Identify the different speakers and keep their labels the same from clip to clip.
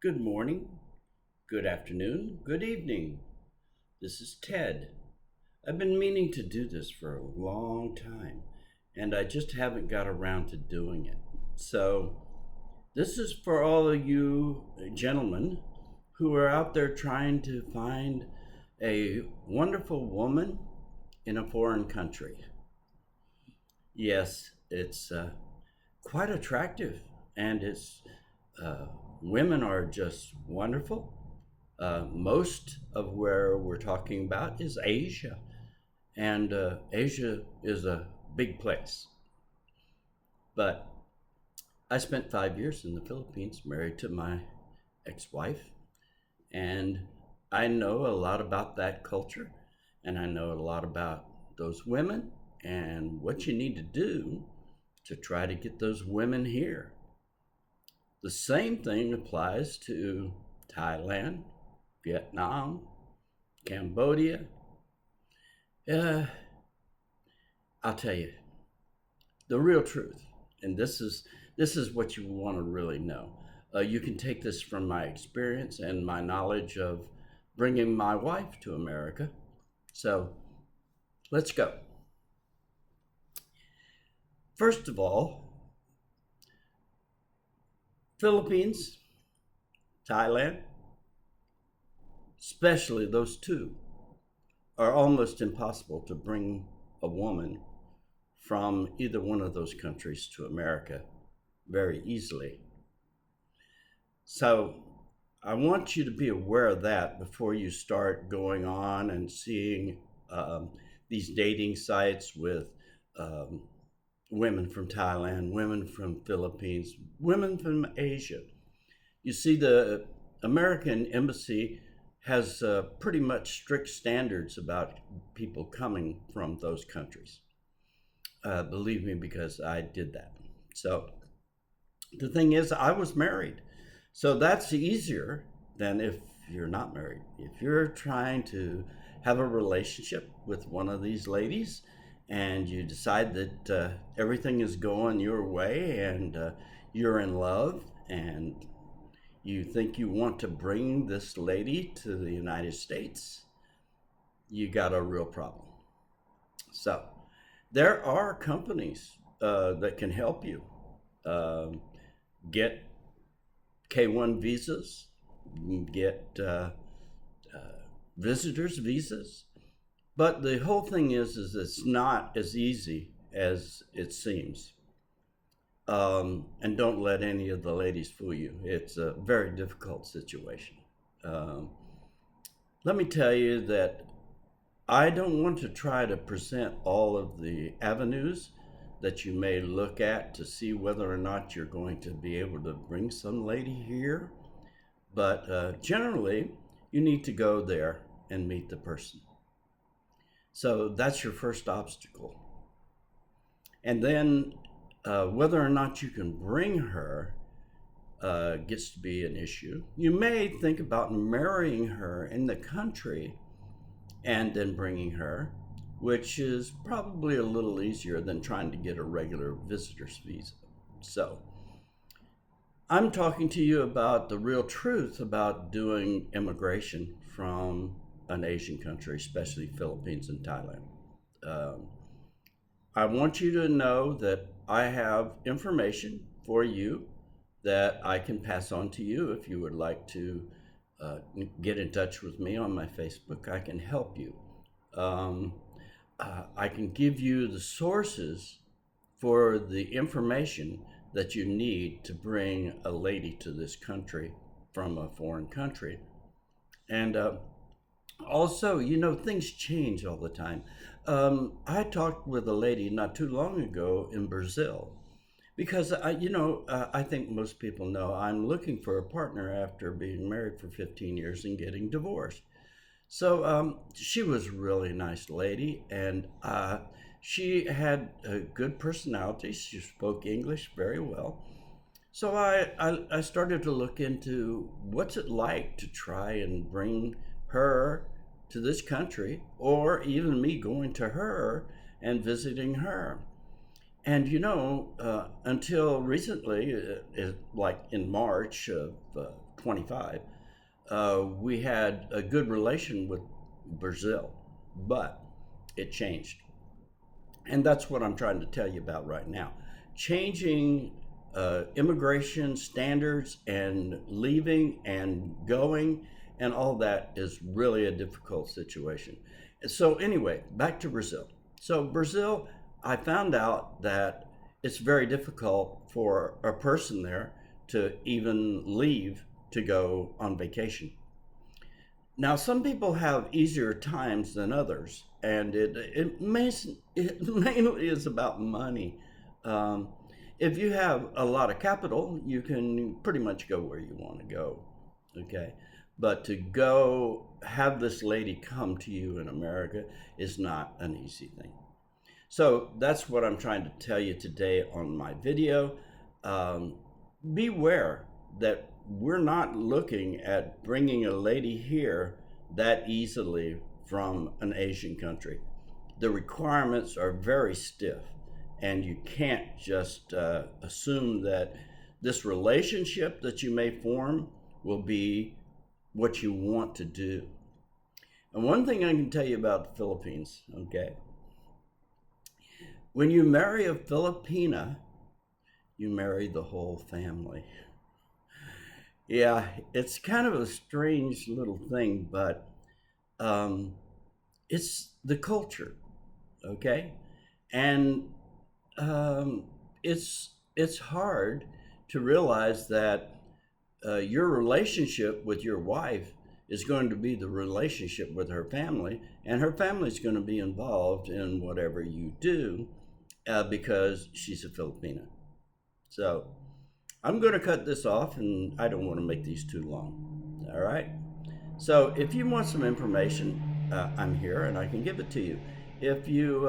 Speaker 1: Good morning, good afternoon, good evening. This is Ted. I've been meaning to do this for a long time, and I just haven't got around to doing it. So, this is for all of you gentlemen who are out there trying to find a wonderful woman in a foreign country. Yes, it's quite attractive, and it's women are just wonderful. Most of where we're talking about is Asia, and Asia is a big place. But I spent 5 years in the Philippines, married to my ex-wife, and I know a lot about that culture, and I know a lot about those women and what you need to do to try to get those women here. The same thing applies to Thailand, Vietnam, Cambodia. Uh, I'll tell you the real truth, and this is what you want to really know. You can take this from my experience and my knowledge of bringing my wife to America. So let's go. First of all, Philippines, Thailand, especially those two, are almost impossible to bring a woman from either one of those countries to America very easily. So I want you to be aware of that before you start going on and seeing these dating sites with um, women from Thailand, women from Philippines, women from Asia. You see, the American embassy has pretty much strict standards about people coming from those countries. Believe me, because I did that. So the thing is, I was married. So that's easier than if you're not married. If you're trying to have a relationship with one of these ladies and you decide that everything is going your way and you're in love and you think you want to bring this lady to the United States, you got a real problem. So, there are companies that can help you get K1 visas, get visitors visas. But the whole thing is it's not as easy as it seems. And don't let any of the ladies fool you. It's a very difficult situation. Um, Let me tell you that I don't want to try to present all of the avenues that you may look at to see whether or not you're going to be able to bring some lady here. But generally, you need to go there and meet the person. So that's your first obstacle. And then whether or not you can bring her gets to be an issue. You may think about marrying her in the country and then bringing her, which is probably a little easier than trying to get a regular visitor's visa. So, I'm talking to you about the real truth about doing immigration from an Asian country, especially Philippines and Thailand. Um, I want you to know that I have information for you that I can pass on to you if you would like to uh, get in touch with me on my Facebook. I can help you. Um, I can give you the sources for the information that you need to bring a lady to this country from a foreign country. And also, things change all the time. I talked with a lady not too long ago in Brazil because I think most people know I'm looking for a partner after being married for 15 years and getting divorced. So she was a really nice lady, and she had a good personality. She spoke English very well. So I started to look into what's it like to try and bring her to this country, or even me going to her and visiting her. And until recently, like in March of 25, we had a good relation with Brazil, but it changed. And that's what I'm trying to tell you about right now. Changing immigration standards and leaving and going and all that is really a difficult situation. And so, anyway, back to Brazil. So, Brazil, I found out that it's very difficult for a person there to even leave to go on vacation. Now, some people have easier times than others, and it mainly is about money. Um, if you have a lot of capital, you can pretty much go where you want to go. Okay. But to go have this lady come to you in America is not an easy thing. So that's what I'm trying to tell you today on my video. Um, Beware that we're not looking at bringing a lady here that easily from an Asian country. The requirements are very stiff, and you can't just assume that this relationship that you may form will be what you want to do. And one thing I can tell you about the Philippines, okay? When you marry a Filipina, you marry the whole family. Yeah, it's kind of a strange little thing, but um, it's the culture, okay? And um, it's hard to realize that your relationship with your wife is going to be the relationship with her family, and her family is going to be involved in whatever you do because she's a Filipina. So I'm going to cut this off, and I don't want to make these too long. All right. So if you want some information, I'm here and I can give it to you. If you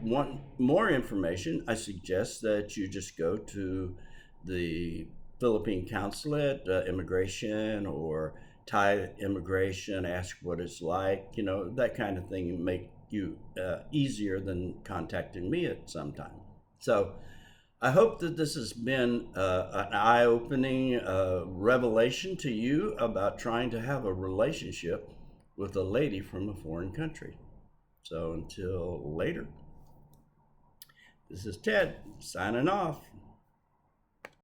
Speaker 1: want more information, I suggest that you just go to the Philippine consulate, immigration, or Thai immigration, ask what it's like, that kind of thing, make you easier than contacting me at some time. So I hope that this has been an eye opening revelation to you about trying to have a relationship with a lady from a foreign country. So until later, this is Ted signing off.